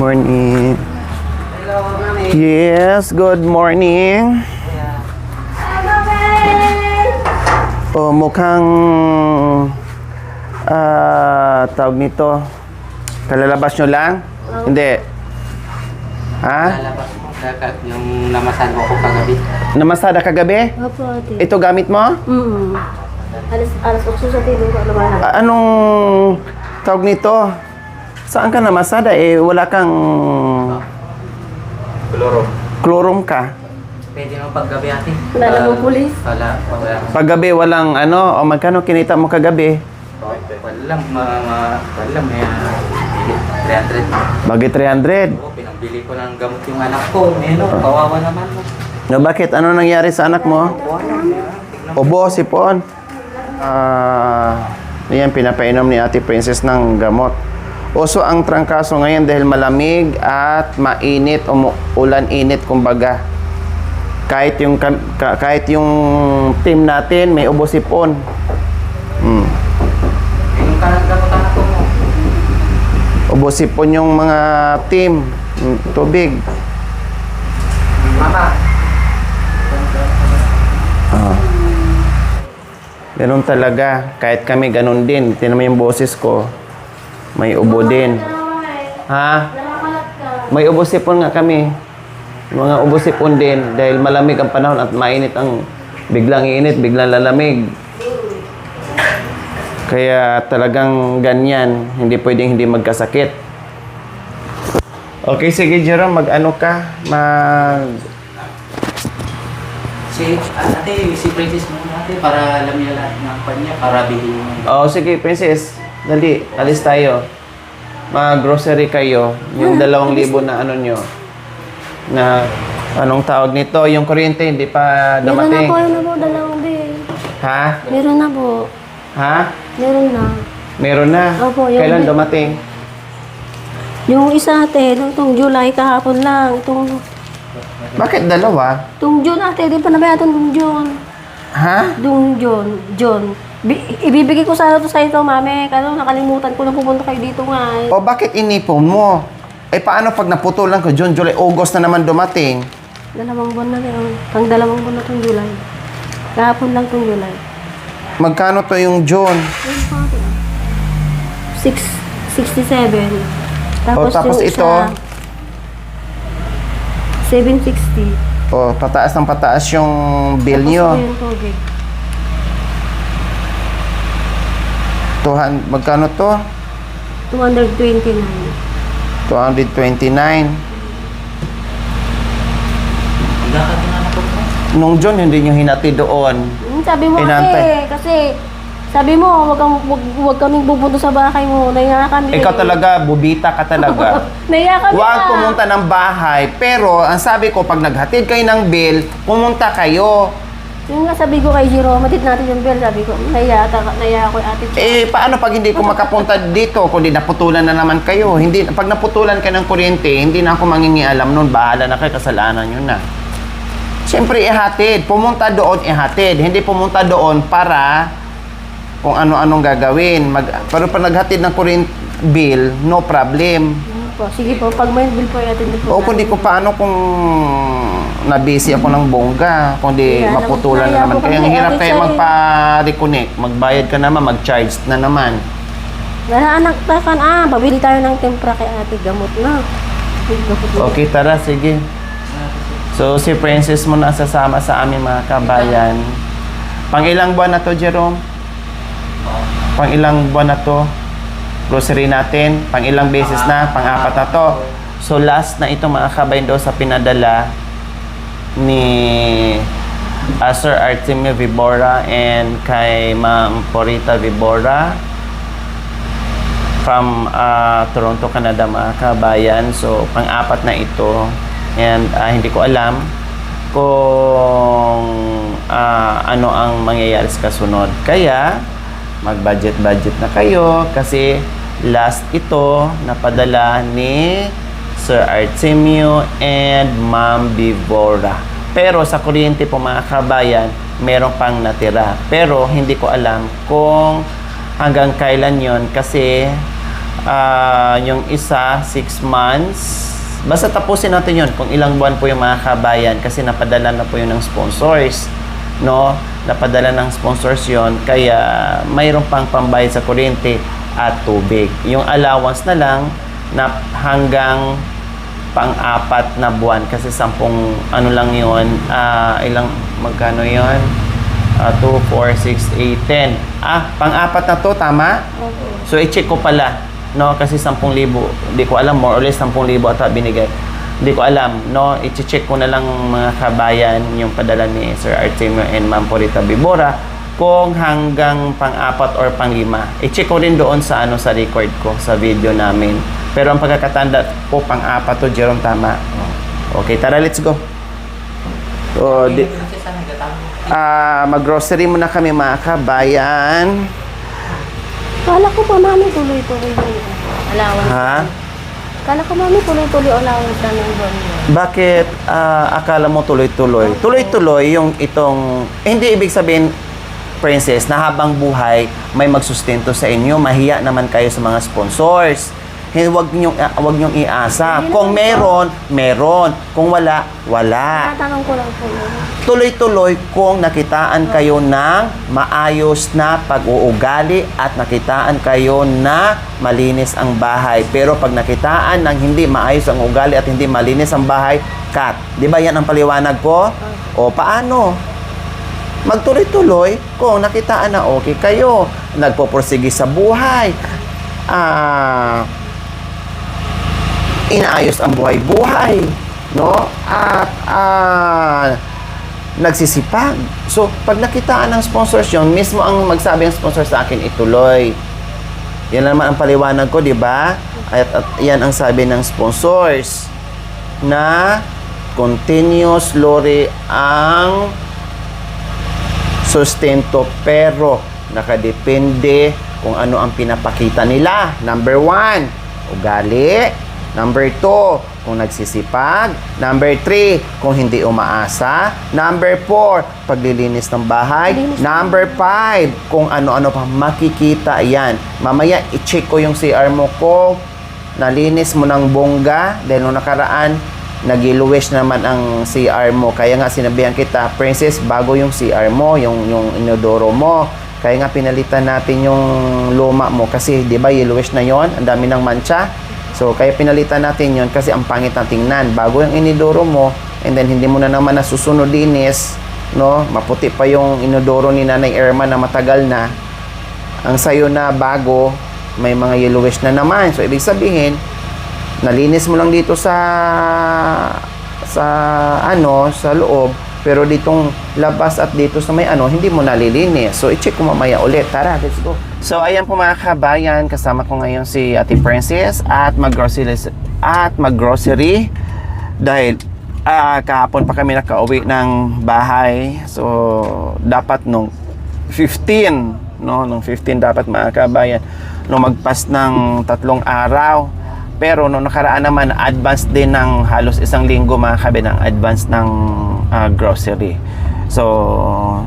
morning. Hello, mami. Yes, good morning. Oh, mukhang tawag nito. Kalalabas nyo lang? Hindi. Ha? Lalabas mo yung namasan ko kagabi. Namasada kagabi? Opo, ate. Ito gamit mo? Alas 8 sa tino ko naman. Anong tawag nito? Saan ka namasada? Wala kang klorom ka. Pwede mo paggabi ate. Wala namang pulis. Wala. Paggabi walang o magkano kinita mo kagabi? Walang, walang, may 300. Bagay 300. Oo, pinambili ko ng gamot yung anak ko. Kawawa naman mo. No, bakit? Ano nangyari sa anak mo? Ubo, sipon. Yan, pinapainom ni Ate Princess ng gamot. Uso ang trangkaso ngayon dahil malamig at mainit, ulan-init kumbaga. Kahit yung team natin may ubo, sipon. Yung gamot anak ko mo. Ubo, sipon yung mga team. Tubig. Mama. Ganun talaga. Kahit kami ganun din. Tinan mo yung boses ko. May ubo din. Ha? May ubo sipon nga kami. Mga ubo sipon din. Dahil malamig ang panahon at mainit ang biglang init, biglang lalamig. Kaya talagang ganyan. Hindi pwedeng hindi magkasakit. Okay, sige Jerome. Mag-ano ka? Si Princess mo ate, para alam niya lahat ng kanya, para bilhin mo. Oh, sige, Princess. Dali, alis tayo. Mag-grocery kayo. Yung 2,000 na ano nyo. Na, anong tawag nito? Yung kuryente, hindi pa Meron na dumating. po, yun na po, dalawang bin. Ha? Meron na po. Ha? Meron na. Meron na. Opo, yung Kailan may- dumating? Yung isa ate, itong July kahapon lang. Bakit dalawa? Itong June ate, di pa nabayatan itong June. Ha? Itong June. Ibibigay ko sana ito sa ito, mami. Kaya nakalimutan ko na pupunta kayo dito nga. O bakit inipon mo? Paano pag naputulan ko? June, July, August na naman dumating. 2 buwan na rin. Pang 2 buwan na itong July. Kahapon lang itong July. Magkano to yung June? 67. Tapos yung ito? isa, 760. O, pataas ng pataas yung bill nyo. Tapos yung tubig. Magkano to? 229. 229. Ang gaka din anak ko mo. Nung June, hindi nyo hinati doon. Sabi mo Inantay. kasi sabi mo, wag kaming pupunta sa bahay mo. Naiya kami. Ikaw talaga, bubita ka talaga. Naiya kami Huwag na. pumunta ng bahay. Pero, ang sabi ko, pag naghatid kayo ng bill, pumunta kayo. Yung nga sabi ko kay Jiro, matid natin yung bill. Sabi ko, naiya ako ate. Paano pag hindi ko makapunta dito, kundi naputulan na naman kayo? Pag naputulan ka ng kuryente, hindi na ako mangingialam nun. Bahala na kayo, kasalanan nyo na. Siyempre, ihatid. Pumunta doon, ihatid. Hindi pumunta doon para kung ano-anong gagawin. Pero pag naghatid ng kuryente bill, no problem. Sige po, pag may bill po, atid po. O kundi ko paano kung na-busy ako ng bongga, kundi Yeah, maputulan na kaya naman po kayo. Ang kami, hirap Ate kayo Charing. magpa-reconnect. Magbayad ka naman, mag-charge na naman. Anak, pabili tayo ng tempra kay ate, gamot na. Gamot na. Okay, tara, sige. So, si Princess mo na sasama sa aming mga kabayan. Pang-ilang buwan na to, Jerome? Pang-ilang buwan na to? Grocery natin? Pang-ilang beses na? Pang-apat na to? So, last na ito mga kabayan doon sa pinadala ni Sir Artemio Vibora and kay Ma'am Porita Vibora from Toronto, Canada mga kabayan. So, pang-apat na ito. And hindi ko alam kung ano ang mangyayari sa kasunod. Kaya, mag-budget-budget na kayo kasi last ito napadala ni Sir Artemio and Ma'am Vibora. Pero sa kuryente po mga kabayan, meron pang natira. Pero hindi ko alam kung hanggang kailan yon kasi Yung isa, 6 months. Basta tapusin natin yun kung ilang buwan po yung mga kabayan kasi napadala na po yun ng sponsors. No? Napadala ng sponsors yon, kaya mayroon pang pambayad sa kuryente at tubig. Yung allowance na lang na hanggang pang-apat na buwan kasi 10 ano lang yun, ilang magkano yun? 2, 4, 6, 8, 10. Pang-apat na to, tama? Opo. So, i-check ko pala, no? Kasi 10,000, di ko alam, more or less 10,000 ata binigay. Di ko alam, no? I-check ko na lang mga kabayan yung padala ni Sir Artemio and Ma'am Purita Bibora kung hanggang pang-4 or pang-5. I-check ko rin doon sa sa record ko, sa video namin. Pero ang pagkakatanda ko, pang-4 to, Jerome, tama? Okay, tara, let's go. So, mag-grocery muna kami mga kabayan. Kala ko pa, mami, tuloy-tuloy yung allowance. Ha? Kala ko, mami, tuloy-tuloy allowance na ng buwan yun. Bakit akala mo tuloy-tuloy? Tuloy-tuloy yung itong, hindi ibig sabihin, Princess, na habang buhay, may magsustento sa inyo, mahiya naman kayo sa mga sponsors. Huwag niyong iasa. Kung meron, meron. Kung wala, wala. Tatanong ko lang po yun. Tuloy-tuloy kung nakitaan kayo ng maayos na pag-uugali at nakitaan kayo na malinis ang bahay. Pero pag nakitaan ng hindi maayos ang ugali at hindi malinis ang bahay, cut. Di ba yan ang paliwanag ko? O paano? Magtuloy-tuloy kung nakitaan na okay kayo. Nagpupursige sa buhay. Inaayos ang buhay-buhay, no? At nagsisipag. So, pag nakitaan ng sponsors yun, mismo ang magsabi ng sponsor sa akin, ituloy. Yan naman ang paliwanag ko, di ba? At yan ang sabi ng sponsors na continuous lori ang sustento pero nakadepende kung ano ang pinapakita nila. Number 1, ugali. Number 2, kung nagsisipag. Number 3, kung hindi umaasa. Number 4, paglilinis ng bahay. Number 5, kung ano-ano pa makikita yan. Mamaya, i-check ko yung CR mo kung nalinis mo ng bongga. Dahil nung nakaraan, nagiluwes naman ang CR mo. Kaya nga sinabihan kita, Princess, bago yung CR mo, yung inodoro mo. Kaya nga pinalitan natin yung luma mo. Kasi, di ba, yiluwes na yon, ang dami ng mancha. So, kaya pinalitan natin yon kasi ang pangit na tingnan. Bago yung inodoro mo, and then hindi mo na naman nasusunod dinis, no? Maputi pa yung inodoro ni Nanay Irma na matagal na. Ang sayo na bago, may mga yellowish na naman. So, ibig sabihin, nalinis mo lang dito sa loob, pero ditong labas at dito sa may hindi mo nalilinis. So, i-check ko mamaya ulit. Tara, let's go. So, ayan po mga kabayan, kasama ko ngayon si Ate Princess at mag-grocery dahil kahapon pa kami nakauwi ng bahay. So, dapat nung 15, no? Nung 15 dapat mga kabayan, nung magpas ng 3 araw. Pero nung nakaraan naman, advance din ng halos 1 linggo mga kabayan ng advance ng grocery. So,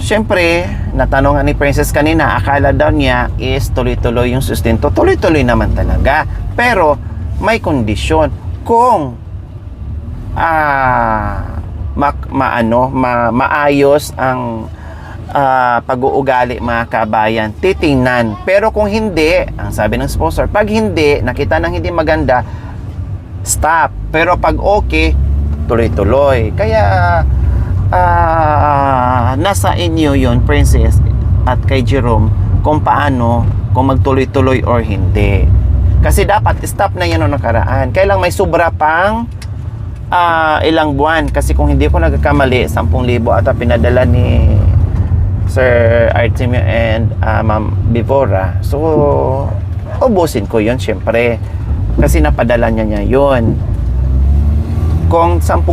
syempre, natanongan ni Princess kanina, akala daw niya is tuloy-tuloy yung sustento. Tuloy-tuloy naman talaga. Pero, may kondisyon. Kung maayos ang pag-uugali mga kabayan, titingnan. Pero kung hindi, ang sabi ng sponsor, pag hindi, nakita ng hindi maganda, stop. Pero pag okay, tuloy-tuloy. Kaya, nasa inyo yon, Princess at kay Jerome, kung paano, kung magtuloy-tuloy or hindi. Kasi dapat stop na yan noong nakaraan. Kailang may sobra pang ilang buwan. Kasi kung hindi ko nagkakamali, 10,000 ata pinadala ni Sir Artemio and Ma'am Bibora. So, ubusin ko yon syempre. Kasi napadala niya yun. Kung 10,000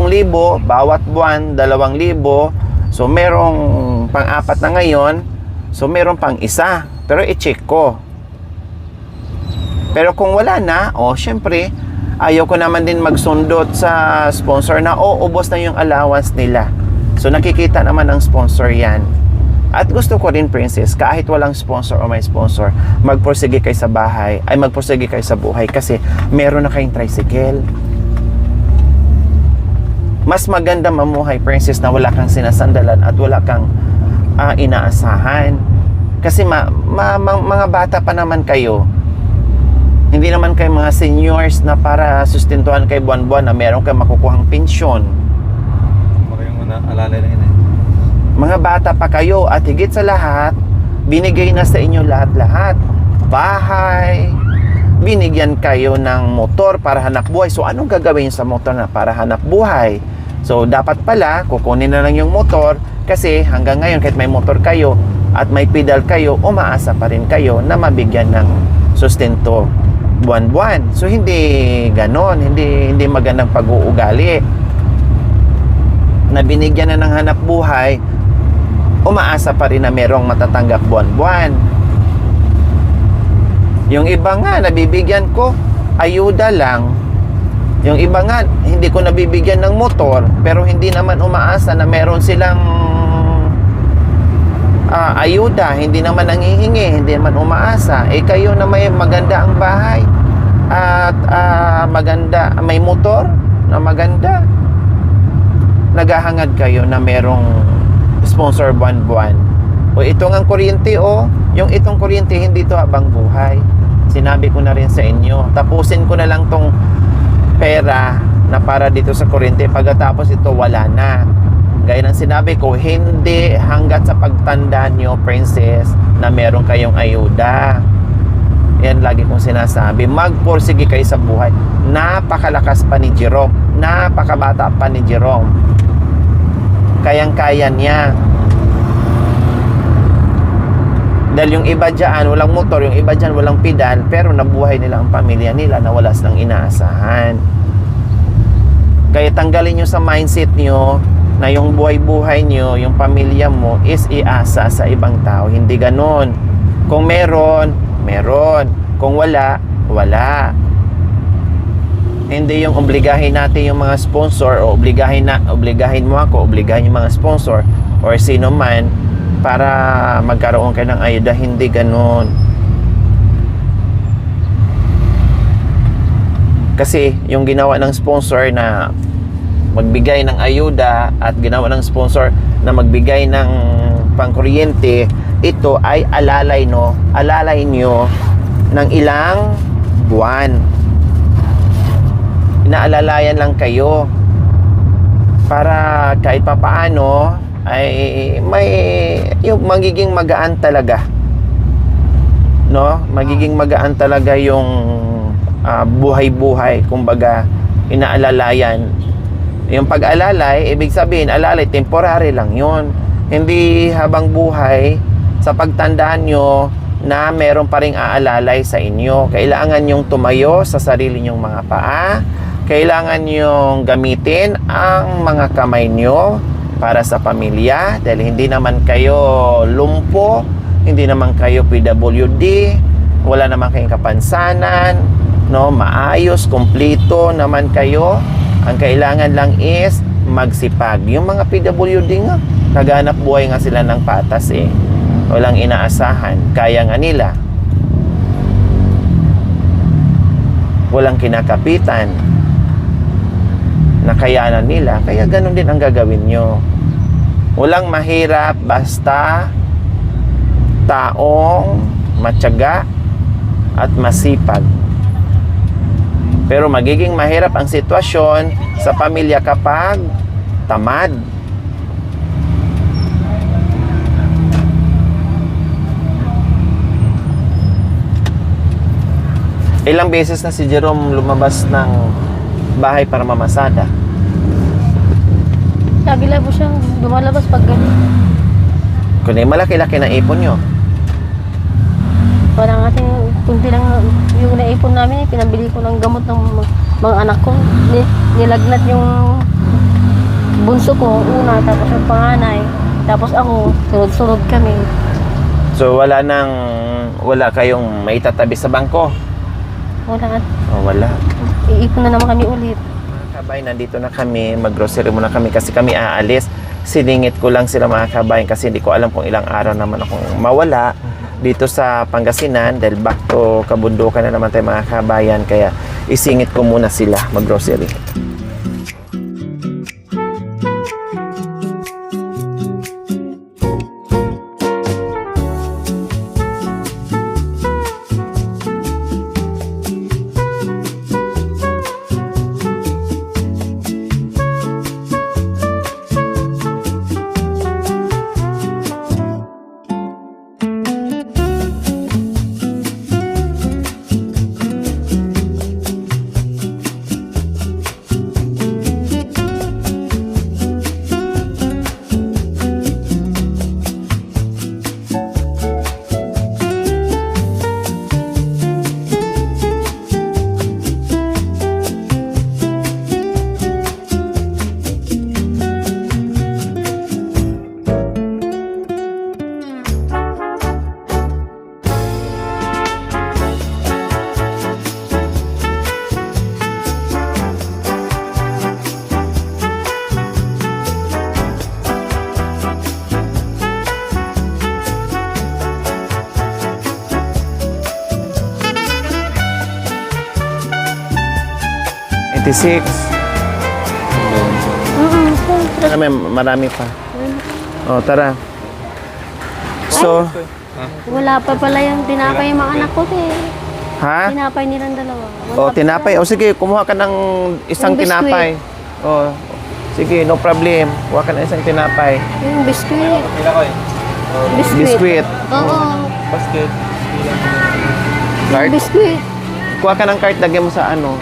bawat buwan, 2,000, so merong pang-4 na ngayon, so meron pang isa. Pero i-check ko. Pero kung wala na, syempre, ayaw ko naman din magsundot sa sponsor na ubos na yung allowance nila. So nakikita naman ng sponsor yan. At gusto ko rin, Princess, kahit walang sponsor o may sponsor, magpursige kayo sa bahay, ay magpursige kayo sa buhay kasi meron na kayong tricycle. Mas maganda mamuhay, Princess, na wala kang sinasandalan at wala kang inaasahan. Kasi mga bata pa naman kayo. Hindi naman kayo mga seniors na para sustentuhan kayo buwan-buwan na meron kayo makukuhang pensyon. Baka yung alalay lang yun eh. Mga bata pa kayo at higit sa lahat, binigay na sa inyo lahat-lahat. Bahay, binigyan kayo ng motor para hanap buhay. So, anong gagawin sa motor na para hanap buhay? So, dapat pala, kukunin na lang yung motor kasi hanggang ngayon, kahit may motor kayo at may pedal kayo, umaasa pa rin kayo na mabigyan ng sustento buwan-buwan. So, hindi ganon. Hindi magandang pag-uugali. Na binigyan na ng hanap buhay, umaasa pa rin na merong matatanggap buwan-buwan. Yung iba nga, nabibigyan ko, ayuda lang. Yung iba nga, hindi ko nabibigyan ng motor, pero hindi naman umaasa na meron silang ayuda. Hindi naman nangihingi, hindi naman umaasa. Eh kayo na may maganda ang bahay at maganda, may motor na maganda, naghahangad kayo na merong sponsor buwan-buwan. O itong ang kuryente, yung itong kuryente, hindi to habang buhay. Sinabi ko na rin sa inyo, tapusin ko na lang tong pera na para dito sa kuryente, pagkatapos ito wala na. Gaya ng sinabi ko, hindi hanggat sa pagtanda nyo, Princess, na meron kayong ayuda. Yan lagi kong sinasabi, magpursige kayo sa buhay. Napakalakas pa ni Jerome, napakabata pa ni Jerome, kayang-kaya niya. Dahil yung iba dyan, walang motor, yung iba dyan, walang pedal, pero nabuhay nila ang pamilya nila na wala silang inaasahan. Kaya tanggalin nyo sa mindset nyo na yung buhay-buhay nyo, yung pamilya mo, is iasa sa ibang tao. Hindi ganon. Kung meron, meron. Kung wala, wala. Hindi yung obligahin natin yung mga sponsor o obligahin mo ako, obligahin yung mga sponsor or sino man para magkaroon kayo ng ayuda. Hindi ganun. Kasi yung ginawa ng sponsor na magbigay ng ayuda at ginawa ng sponsor na magbigay ng pangkuryente, ito ay alalay nyo ng ilang buwan. Inaalalayan lang kayo para kahit papaano ay may yung magiging magaan talaga, no? Magiging magaan talaga yung buhay-buhay. Kumbaga, inaalalayan. Yung pag-alalay, ibig sabihin, alalay, temporary lang yun. Hindi habang buhay, sa pagtandaan nyo na meron pa ring aalalay sa inyo. Kailangan nyong tumayo sa sarili nyong mga paa. Kailangan nyong gamitin ang mga kamay nyo para sa pamilya. Dahil hindi naman kayo lumpo, hindi naman kayo PWD, wala naman kayong kapansanan, no? Maayos, kumpleto naman kayo. Ang kailangan lang is magsipag. Yung mga PWD nga, naghanap buhay nga sila ng patas eh. Walang inaasahan. Kaya nga nila. Walang kinakapitan. Nakayanan nila. Kaya ganun din ang gagawin nyo. Walang mahirap basta taong matyaga at masipag. Pero magiging mahirap ang sitwasyon sa pamilya kapag tamad. Ilang beses na si Jerome lumabas ng bahay para mamasada. Lagi lang po siyang lumalabas pag gabi. Kung malaki-laki na ipon nyo. Parang ating kunti lang yung naipon namin, pinabili ko ng gamot ng mga anak ko. Nilagnat yung bunso ko una, tapos yung panganay. Tapos ako, sunod-sunod kami. So wala kayong maitatabi sa bangko? Wala. Oh, wala. Iipon na naman kami ulit. Mga kabay, nandito na kami. Mag-grocery muna kami kasi kami aalis. siningit ko lang sila mga kabayan kasi hindi ko alam kung ilang araw naman akong mawala dito sa Pangasinan dahil back to kabundukan na naman tayo mga kabayan, kaya isingit ko muna sila mag-grocery. Marami pa. Oh, tara. So, Wala pa pala yung tinapay yung mga anak ko eh. ha? Tinapay nilang dalawa. Wala Oh, pa tinapay. O sige, kumuha ka ng isang Yung biscuit. tinapay. Oh, sige, no problem. Kuha ka ng isang tinapay. Yung biskuit. Pila ko eh. Biscuit. Oo. Basket. Card. Yung biskuit. Kuha ka ng card, lagyan mo sa ano.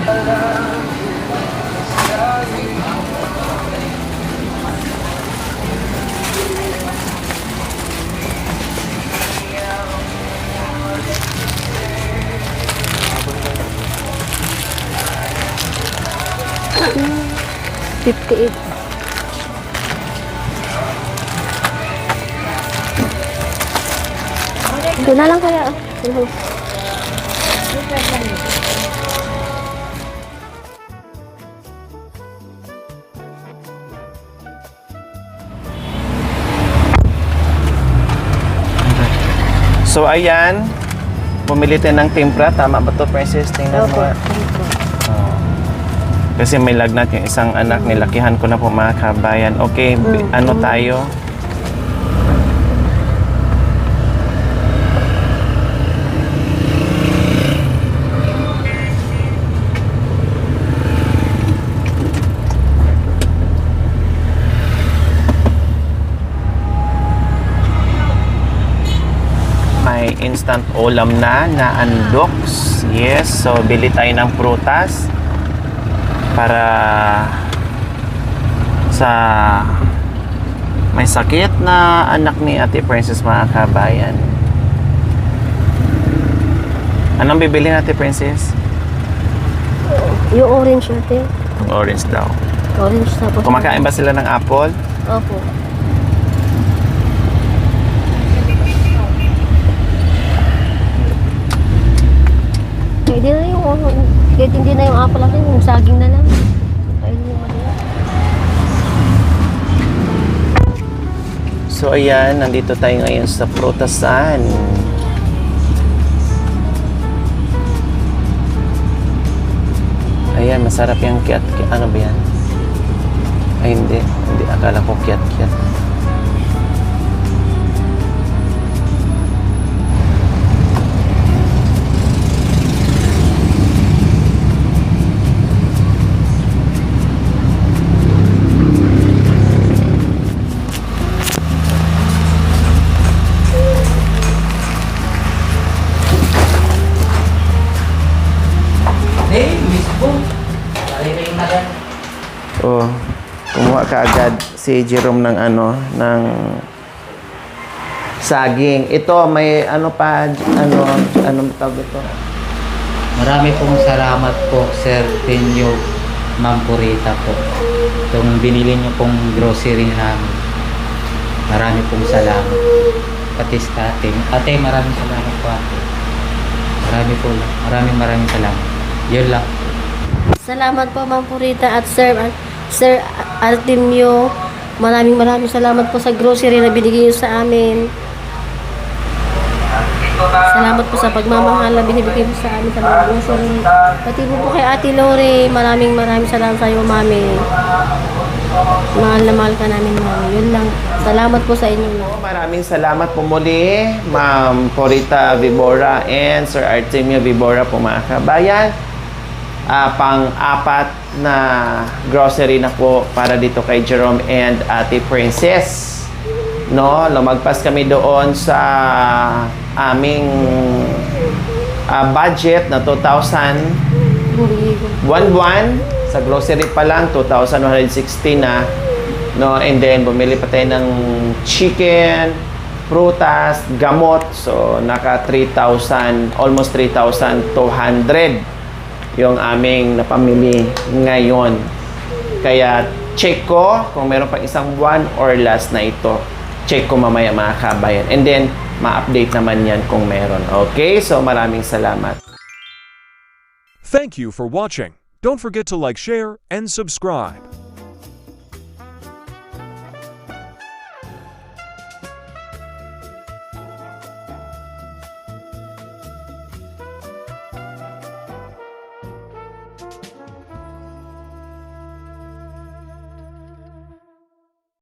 Hmm. 58. Ito na lang kaya. So, ayan. Pumili tayo ng timpra. Tama ba to, Princess? Tingnan mo. Opo. Oh. Kasi may lagnat yung isang anak. Nilakihan ko na po mga kabayan. Okay, ano tayo? May instant ulam na undox. Yes, so bili tayo ng prutas para sa may sakit na anak ni Ate Princess mga kabayan. Anong bibili natin, Princess? Yung orange natin. Orange daw. Orange tapos. Kumakain ba sila ng apple? Opo. Hindi na yung kahit hindi na yung apple natin, yung saging na lang. Ayun yung Maria. So ayan, nandito tayo ngayon sa prutasan. Ayan, masarap yung kiat. Ano ba yan? Ay, hindi. Hindi, akala ko kiat-kiat. Eh, mismo. Narinig na yan. Oh, kumuha ka agad si Jerome ng ano, ng saging. Ito, may ano pa, ano tawag ito? Marami pong salamat po, Sir Tenyo, Ma'am Purita po. Itong binili niyo pong grocery namin. Marami pong salamat. Pati sa ate. Ate, maraming salamat po ate. Marami po lang. Maraming salamat. Yun lang. Salamat po Ma'am Purita at Sir Artemio Maraming salamat po sa grocery na binigay niyo sa amin. Salamat po sa pagmamahal na binibigay mo sa amin sa mga grocery. Pati po kay Ate Lore, maraming salamat sa iyo, Mami. Mahal na mahal ka namin, Mami. Yun lang. Salamat po sa inyo. Maraming salamat po muli, Ma'am Porita Vibora and Sir Artemio Vibora po mga kabayan. Pang-apat na grocery na po para dito kay Jerome and Ate Princess. No, lumagpas kami doon sa aming budget na 2,000 buwan sa grocery pa lang 2,160 na, no, and then bumili pa tayo ng chicken, prutas, gamot, so naka 3,000, almost 3,200 yung aming napamili ngayon. Kaya check ko kung meron pang isang buwan or last na ito. Check ko mamaya mga kabayan. And then, ma-update naman yan kung meron. Okay? So, maraming salamat. Thank you for watching. Don't forget to like, share, and subscribe.